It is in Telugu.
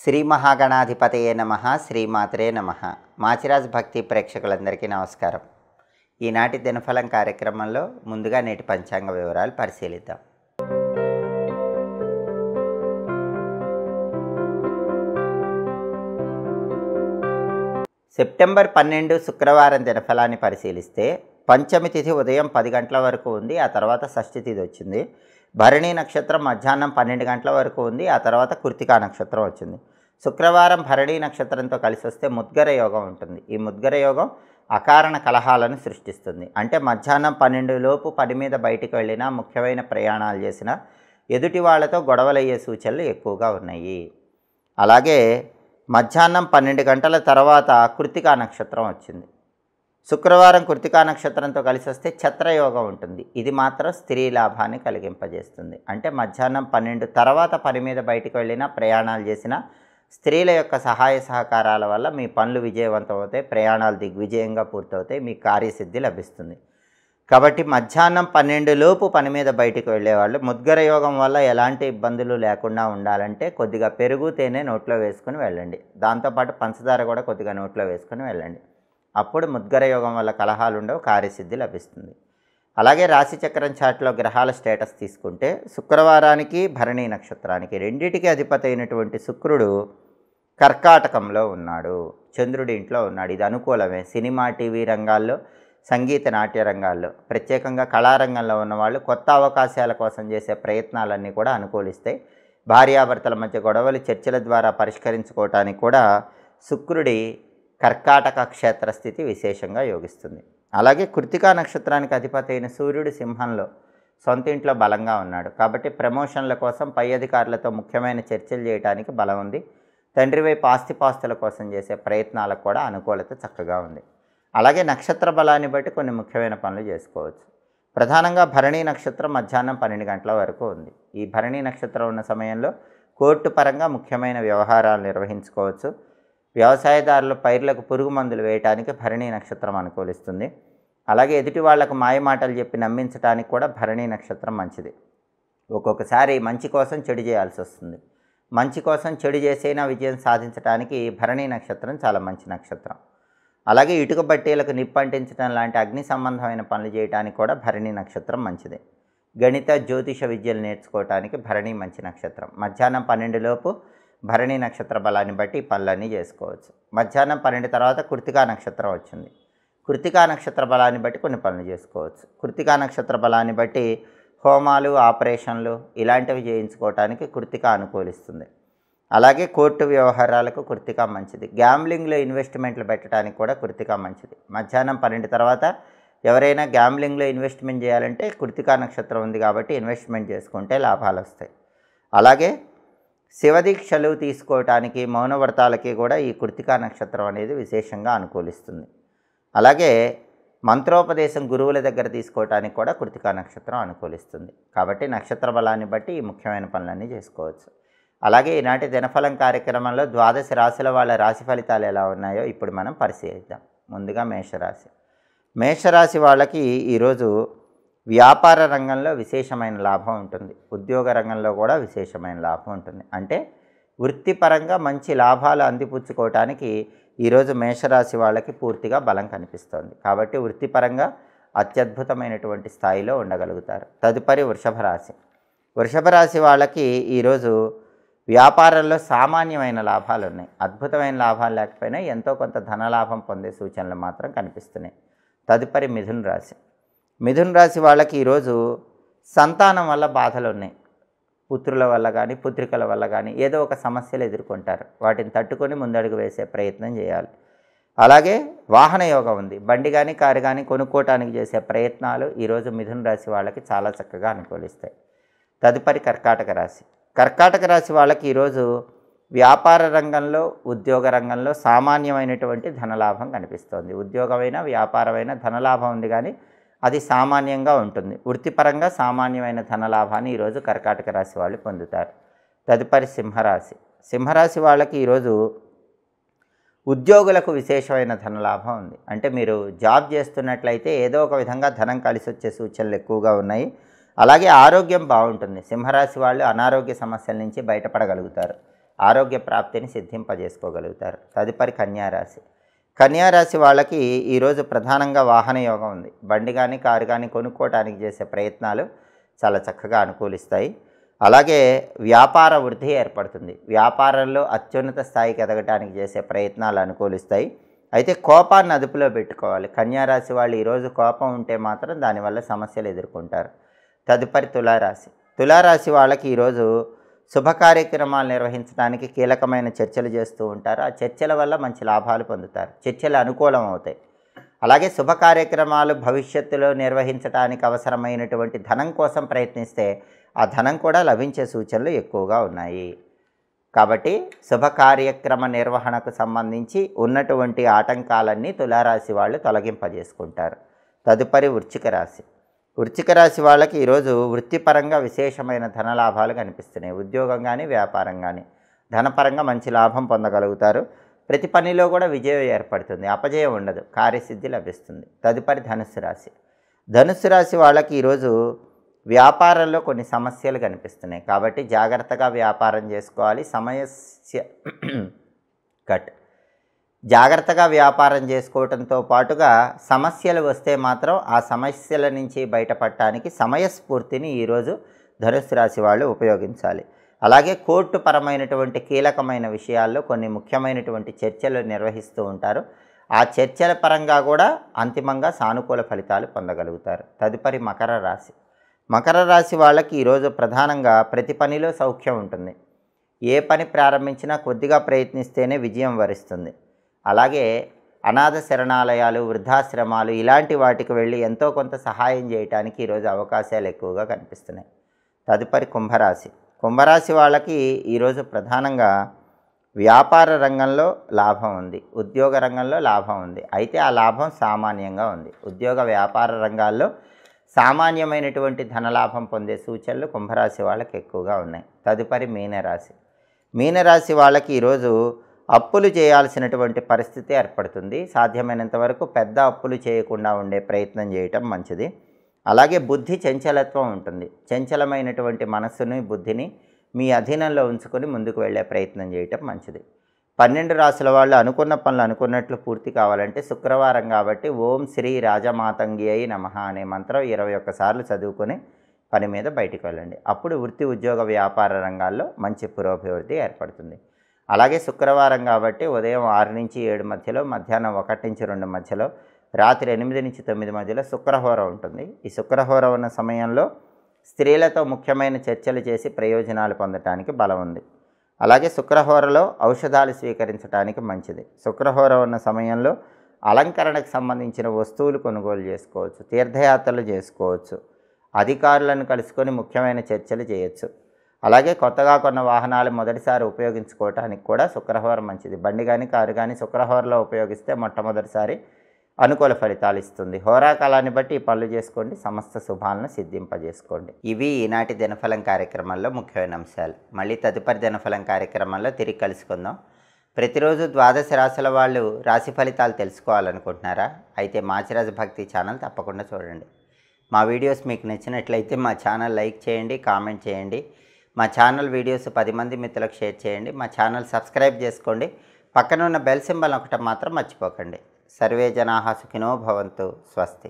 శ్రీ మహాగణాధిపతయే నమః, శ్రీమాత్రే నమః. మాచిరాజ్ భక్తి ప్రేక్షకులందరికీ నమస్కారం. ఈనాటి దినఫలం కార్యక్రమంలో ముందుగా నేటి పంచాంగ వివరాలు పరిశీలిద్దాం. సెప్టెంబర్ 12 శుక్రవారం దినఫలాన్ని పరిశీలిస్తే పంచమి తిథి ఉదయం 10 గంటల వరకు ఉంది, ఆ తర్వాత షష్ఠి తిథి వచ్చింది. భరణి నక్షత్రం మధ్యాహ్నం 12 గంటల వరకు ఉంది, ఆ తర్వాత కృత్తికా నక్షత్రం వచ్చింది. శుక్రవారం భరణి నక్షత్రంతో కలిసి వస్తే ముద్గర యోగం ఉంటుంది. ఈ ముద్గర యోగం అకారణ కలహాలను సృష్టిస్తుంది. అంటే మధ్యాహ్నం 12 లోపు పని మీద బయటికి వెళ్ళినా, ముఖ్యమైన ప్రయాణాలు చేసినా ఎదుటి వాళ్ళతో గొడవలయ్యే సూచనలు ఎక్కువగా ఉన్నాయి. అలాగే మధ్యాహ్నం 12 గంటల తర్వాత కృత్తికా నక్షత్రం వచ్చింది. శుక్రవారం కృత్తికా నక్షత్రంతో కలిసి వస్తే ఛత్రయోగం ఉంటుంది. ఇది మాత్రం స్త్రీ లాభాన్ని కలిగింపజేస్తుంది. అంటే మధ్యాహ్నం 12 తర్వాత పని మీద బయటికి వెళ్ళినా, ప్రయాణాలు చేసినా స్త్రీల యొక్క సహాయ సహకారాల వల్ల మీ పనులు విజయవంతం అవుతాయి, ప్రయాణాలు దిగ్విజయంగా పూర్తవుతాయి, మీ కార్యసిద్ధి లభిస్తుంది. కాబట్టి మధ్యాహ్నం 12 లోపు పని మీద బయటికి వెళ్ళేవాళ్ళు ముద్గర యోగం వల్ల ఎలాంటి ఇబ్బందులు లేకుండా ఉండాలంటే కొద్దిగా పెరుగు, తేనె నోట్లో వేసుకుని వెళ్ళండి. దాంతోపాటు పంచదార కూడా కొద్దిగా నోట్లో వేసుకుని వెళ్ళండి. అప్పుడు ముద్గర యోగం వల్ల కలహాలు ఉండవు, కార్యసిద్ధి లభిస్తుంది. అలాగే రాశిచక్రం చార్ట్లో గ్రహాల స్టేటస్ తీసుకుంటే శుక్రవారానికి భరణి నక్షత్రానికి రెండిటికి అధిపతి అయినటువంటి శుక్రుడు కర్కాటకంలో ఉన్నాడు, చంద్రుడి ఇంట్లో ఉన్నాడు. ఇది అనుకూలమే. సినిమా, టీవీ రంగాల్లో, సంగీత నాట్య రంగాల్లో, ప్రత్యేకంగా కళారంగంలో ఉన్నవాళ్ళు కొత్త అవకాశాల కోసం చేసే ప్రయత్నాలన్నీ కూడా అనుకూలిస్తాయి. భార్యాభర్తల మధ్య గొడవలు చర్చల ద్వారా పరిష్కరించుకోవటానికి కూడా శుక్రుడి కర్కాటక క్షేత్రస్థితి విశేషంగా యోగిస్తుంది. అలాగే కృత్తికా నక్షత్రానికి అధిపతి అయిన సూర్యుడు సింహంలో సొంత ఇంట్లో బలంగా ఉన్నాడు. కాబట్టి ప్రమోషన్ల కోసం పై అధికారులతో ముఖ్యమైన చర్చలు చేయడానికి బలం ఉంది. తండ్రి వైపు ఆస్తిపాస్తుల కోసం చేసే ప్రయత్నాలకు కూడా అనుకూలత చక్కగా ఉంది. అలాగే నక్షత్ర బలాన్ని బట్టి కొన్ని ముఖ్యమైన పనులు చేసుకోవచ్చు. ప్రధానంగా భరణి నక్షత్రం మధ్యాహ్నం 12 గంటల వరకు ఉంది. ఈ భరణి నక్షత్రం ఉన్న సమయంలో కోర్టు పరంగా ముఖ్యమైన వ్యవహారాలు నిర్వహించుకోవచ్చు. వ్యవసాయదారులు పైర్లకు పురుగు మందులు వేయడానికి భరణి నక్షత్రం అనుకూలిస్తుంది. అలాగే ఎదుటి వాళ్లకు మాయమాటలు చెప్పి నమ్మించడానికి కూడా భరణి నక్షత్రం మంచిది. ఒక్కొక్కసారి మంచి కోసం చెడు చేయాల్సి వస్తుంది. మంచి కోసం చెడు చేసైనా విజయం సాధించడానికి భరణి నక్షత్రం చాలా మంచి నక్షత్రం. అలాగే ఇటుక బట్టీలకు నిప్పంటించడం లాంటి అగ్ని సంబంధమైన పనులు చేయడానికి కూడా భరణి నక్షత్రం మంచిది. గణిత, జ్యోతిష విద్యలు నేర్చుకోవటానికి భరణి మంచి నక్షత్రం. మధ్యాహ్నం 12 లోపు భరణి నక్షత్ర బలాన్ని బట్టి ఈ పనులన్నీ చేసుకోవచ్చు. మధ్యాహ్నం 12 తర్వాత కృత్తికా నక్షత్రం వచ్చింది. కృత్తికా నక్షత్ర బలాన్ని బట్టి కొన్ని పనులు చేసుకోవచ్చు. కృత్తికా నక్షత్ర బలాన్ని బట్టి హోమాలు, ఆపరేషన్లు ఇలాంటివి చేయించుకోవటానికి కృత్తికా అనుకూలిస్తుంది. అలాగే కోర్టు వ్యవహారాలకు కృత్తికా మంచిది. గ్యాంబ్లింగ్లో ఇన్వెస్ట్మెంట్లు పెట్టడానికి కూడా కృత్తికా మంచిది. మధ్యాహ్నం 12 తర్వాత ఎవరైనా గ్యాంబ్లింగ్లో ఇన్వెస్ట్మెంట్ చేయాలంటే కృత్తికా నక్షత్రం ఉంది కాబట్టి ఇన్వెస్ట్మెంట్ చేసుకుంటే లాభాలు వస్తాయి. అలాగే శివదీక్షలు తీసుకోవటానికి, మౌనవ్రతాలకి కూడా ఈ కృత్తికా నక్షత్రం అనేది విశేషంగా అనుకూలిస్తుంది. అలాగే మంత్రోపదేశం గురువుల దగ్గర తీసుకోవటానికి కూడా కృత్తికా నక్షత్రం అనుకూలిస్తుంది. కాబట్టి నక్షత్ర బలాన్ని బట్టి ఈ ముఖ్యమైన పనులన్నీ చేసుకోవచ్చు. అలాగే ఈనాటి దినఫలం కార్యక్రమంలో 12 రాశుల వాళ్ళ రాశి ఫలితాలు ఎలా ఉన్నాయో ఇప్పుడు మనం పరిశీలిద్దాం. ముందుగా మేషరాశి. మేషరాశి వాళ్ళకి ఈరోజు వ్యాపార రంగంలో విశేషమైన లాభం ఉంటుంది. ఉద్యోగ రంగంలో కూడా విశేషమైన లాభం ఉంటుంది. అంటే వృత్తిపరంగా మంచి లాభాలు అందిపుచ్చుకోవటానికి ఈరోజు మేషరాశి వాళ్ళకి పూర్తిగా బలం కనిపిస్తోంది. కాబట్టి వృత్తిపరంగా అత్యద్భుతమైనటువంటి స్థాయిలో ఉండగలుగుతారు. తదుపరి వృషభ రాశి. వృషభ రాశి వాళ్ళకి ఈరోజు వ్యాపారంలో సామాన్యమైన లాభాలు ఉన్నాయి. అద్భుతమైన లాభాలు లేకపోయినా ఎంతో కొంత ధనలాభం పొందే సూచనలు మాత్రం కనిపిస్తున్నాయి. తదుపరి మిథున రాశి. మిథున రాశి వాళ్ళకి ఈరోజు సంతానం వల్ల బాధలు ఉన్నాయి. పుత్రుల వల్ల కానీ, పుత్రికల వల్ల కానీ ఏదో ఒక సమస్యలు ఎదుర్కొంటారు. వాటిని తట్టుకొని ముందడుగు వేసే ప్రయత్నం చేయాలి. అలాగే వాహన యోగం ఉంది. బండి కానీ, కారు కానీ కొనుక్కోవటానికి చేసే ప్రయత్నాలు ఈరోజు మిథున రాశి వాళ్ళకి చాలా చక్కగా అనుకూలిస్తాయి. తదుపరి కర్కాటక రాశి. కర్కాటక రాశి వాళ్ళకి ఈరోజు వ్యాపార రంగంలో, ఉద్యోగ రంగంలో సామాన్యమైనటువంటి ధనలాభం కనిపిస్తోంది. ఉద్యోగమైన, వ్యాపారమైన ధనలాభం ఉంది కానీ అది సామాన్యంగా ఉంటుంది. వృత్తిపరంగా సామాన్యమైన ధనలాభాన్ని ఈరోజు కర్కాటక రాశి వాళ్ళు పొందుతారు. తదుపరి సింహరాశి. సింహరాశి వాళ్ళకి ఈరోజు ఉద్యోగులకు విశేషమైన ధనలాభం ఉంది. అంటే మీరు జాబ్ చేస్తున్నట్లయితే ఏదో ఒక విధంగా ధనం కలిసి వచ్చే సూచనలు ఎక్కువగా ఉన్నాయి. అలాగే ఆరోగ్యం బాగుంటుంది. సింహరాశి వాళ్ళు అనారోగ్య సమస్యల నుంచి బయటపడగలుగుతారు. ఆరోగ్య ప్రాప్తిని సిద్ధింపజేసుకోగలుగుతారు. తదుపరి కన్యారాశి. కన్యారాశి వాళ్ళకి ఈరోజు ప్రధానంగా వాహన యోగం ఉంది. బండి కానీ కారు కానీ కొనుక్కోవడానికి చేసే ప్రయత్నాలు చాలా చక్కగా అనుకూలిస్తాయి. అలాగే వ్యాపార వృద్ధి ఏర్పడుతుంది. వ్యాపారంలో అత్యున్నత స్థాయికి ఎదగటానికి చేసే ప్రయత్నాలు అనుకూలిస్తాయి. అయితే కోపాన్ని అదుపులో పెట్టుకోవాలి. కన్యారాశి వాళ్ళు ఈరోజు కోపం ఉంటే మాత్రం దానివల్ల సమస్యలు ఎదుర్కొంటారు. తదుపరి తులారాశి. తులారాశి వాళ్ళకి ఈరోజు శుభ కార్యక్రమాలు నిర్వహించడానికి కీలకమైన చర్చలు చేస్తూ ఉంటారు. ఆ చర్చల వల్ల మంచి లాభాలు పొందుతారు. చర్చలు అనుకూలం అవుతాయి. అలాగే శుభ కార్యక్రమాలు భవిష్యత్తులో నిర్వహించడానికి అవసరమైనటువంటి ధనం కోసం ప్రయత్నిస్తే ఆ ధనం కూడా లభించే సూచనలు ఎక్కువగా ఉన్నాయి. కాబట్టి శుభ కార్యక్రమ నిర్వహణకు సంబంధించి ఉన్నటువంటి ఆటంకాలన్నీ తులారాశి వాళ్ళు తొలగింపజేసుకుంటారు. తదుపరి వృశ్చిక రాశి. వృశ్చిక రాశి వాళ్ళకి ఈరోజు వృత్తిపరంగా విశేషమైన ధనలాభాలు కనిపిస్తున్నాయి. ఉద్యోగం కానీ వ్యాపారం కానీ ధనపరంగా మంచి లాభం పొందగలుగుతారు. ప్రతి పనిలో కూడా విజయం ఏర్పడుతుంది. అపజయం ఉండదు. కార్యసిద్ధి లభిస్తుంది. తదుపరి ధనుస్సు రాశి. ధనుస్సు రాశి వాళ్ళకి ఈరోజు వ్యాపారంలో కొన్ని సమస్యలు కనిపిస్తున్నాయి. కాబట్టి జాగ్రత్తగా వ్యాపారం చేసుకోవాలి. జాగ్రత్తగా వ్యాపారం చేసుకోవడంతో పాటుగా సమస్యలు వస్తే మాత్రం ఆ సమస్యల నుంచి బయటపడటానికి సమయస్ఫూర్తిని ఈరోజు ధనుస్సు రాశి వాళ్ళు ఉపయోగించాలి. అలాగే కోర్టు పరమైనటువంటి కీలకమైన విషయాల్లో కొన్ని ముఖ్యమైనటువంటి చర్చలు నిర్వహిస్తూ ఉంటారు. ఆ చర్చల పరంగా కూడా అంతిమంగా సానుకూల ఫలితాలు పొందగలుగుతారు. తదుపరి మకర రాశి. మకర రాశి వాళ్ళకి ఈరోజు ప్రధానంగా ప్రతి పనిలో సౌఖ్యం ఉంటుంది. ఏ పని ప్రారంభించినా కొద్దిగా ప్రయత్నిస్తేనే విజయం వరిస్తుంది. అలాగే అనాథ శరణాలయాలు, వృద్ధాశ్రమాలు ఇలాంటి వాటికి వెళ్ళి ఎంతో కొంత సహాయం చేయడానికి ఈరోజు అవకాశాలు ఎక్కువగా కనిపిస్తున్నాయి. తదుపరి కుంభరాశి. కుంభరాశి వాళ్ళకి ఈరోజు ప్రధానంగా వ్యాపార రంగంలో లాభం ఉంది. ఉద్యోగ రంగంలో లాభం ఉంది. అయితే ఆ లాభం సామాన్యంగా ఉంది. ఉద్యోగ వ్యాపార రంగాల్లో సామాన్యమైనటువంటి ధనలాభం పొందే సూచనలు కుంభరాశి వాళ్ళకి ఎక్కువగా ఉన్నాయి. తదుపరి మీనరాశి. మీనరాశి వాళ్ళకి ఈరోజు అప్పులు చేయాల్సినటువంటి పరిస్థితి ఏర్పడుతుంది. సాధ్యమైనంత వరకు పెద్ద అప్పులు చేయకుండా ఉండే ప్రయత్నం చేయటం మంచిది. అలాగే బుద్ధి చంచలత్వం ఉంటుంది. చంచలమైనటువంటి మనస్సుని, బుద్ధిని మీ అధీనంలో ఉంచుకొని ముందుకు వెళ్ళే ప్రయత్నం చేయటం మంచిది. 12 రాశుల వాళ్ళు అనుకున్న పనులు అనుకున్నట్లు పూర్తి కావాలంటే శుక్రవారం కాబట్టి ఓం శ్రీ రాజమాతంగి అయి నమః అనే మంత్రం 21 సార్లు చదువుకొని పని మీద బయటికి వెళ్ళండి. అప్పుడు వృత్తి, ఉద్యోగ, వ్యాపార రంగాల్లో మంచి పురోభివృద్ధి ఏర్పడుతుంది. అలాగే శుక్రవారం కాబట్టి ఉదయం 6 నుంచి 7 మధ్యలో, మధ్యాహ్నం 1 నుంచి 2 మధ్యలో, రాత్రి 8 నుంచి 9 మధ్యలో శుక్రహోర ఉంటుంది. ఈ శుక్రహోర ఉన్న సమయంలో స్త్రీలతో ముఖ్యమైన చర్చలు చేసి ప్రయోజనాలు పొందటానికి బలం ఉంది. అలాగే శుక్రహోరలో ఔషధాలు స్వీకరించడానికి మంచిది. శుక్రహోర ఉన్న సమయంలో అలంకరణకు సంబంధించిన వస్తువులు కొనుగోలు చేసుకోవచ్చు. తీర్థయాత్రలు చేసుకోవచ్చు. అధికారులను కలుసుకొని ముఖ్యమైన చర్చలు చేయొచ్చు. అలాగే కొత్తగా కొన్న వాహనాలు మొదటిసారి ఉపయోగించుకోవటానికి కూడా శుక్రహోర మంచిది. బండి కానీ కారు కానీ శుక్రహోరలో ఉపయోగిస్తే మొట్టమొదటిసారి అనుకూల ఫలితాలు ఇస్తుంది. హోరాకాలాన్ని బట్టి ఈ పనులు చేసుకోండి. సమస్త శుభాలను సిద్ధింపజేసుకోండి. ఇవి ఈనాటి దినఫలం కార్యక్రమంలో ముఖ్యమైన అంశాలు. మళ్ళీ తదుపరి దినఫలం కార్యక్రమంలో తిరిగి కలుసుకుందాం. ప్రతిరోజు ద్వాదశ రాశుల వాళ్ళు రాశి ఫలితాలు తెలుసుకోవాలనుకుంటున్నారా? అయితే మాచిరాజు భక్తి ఛానల్ తప్పకుండా చూడండి. మా వీడియోస్ మీకు నచ్చినట్లయితే మా ఛానల్ లైక్ చేయండి, కామెంట్ చేయండి. మా ఛానల్ వీడియోస్ 10 మంది మిత్రులకు షేర్ చేయండి. మా ఛానల్ సబ్స్క్రైబ్ చేసుకోండి. పక్కన ఉన్న బెల్ సింబల్ ఒకటి మాత్రం మర్చిపోకండి. సర్వే జనాః సుఖినో భవంతు. స్వస్తి.